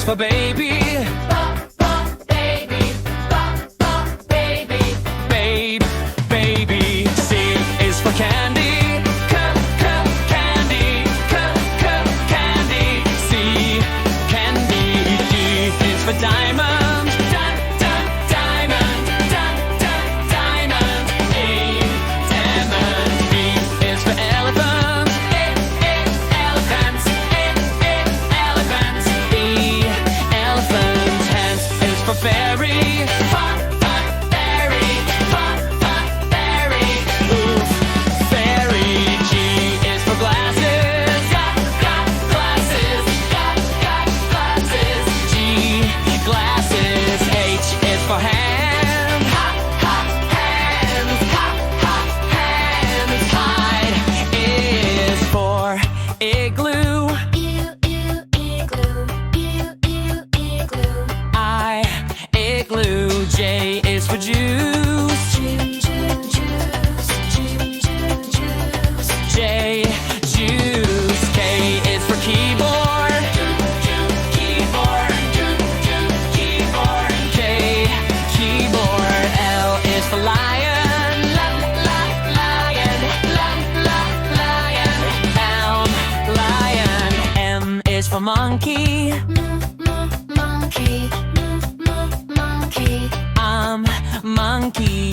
for baby. Baby, baby. Babe, baby. C is for candy. Candy. Candy. C, candy. D is for diamond. Diamond. Diamond. E, diamond. E is for elephant. Elephant. Elephant. E, elephant. Hence is for fairy. Fairy. Oof, fairy. G is for glasses. Glasses. G, glasses. H is for hand. Hands. I is for igloo. I, igloo. J is for juice. J, juice. K is for keyboard. K, keyboard. L is for lion. Lion. M is for monkey. Monkey.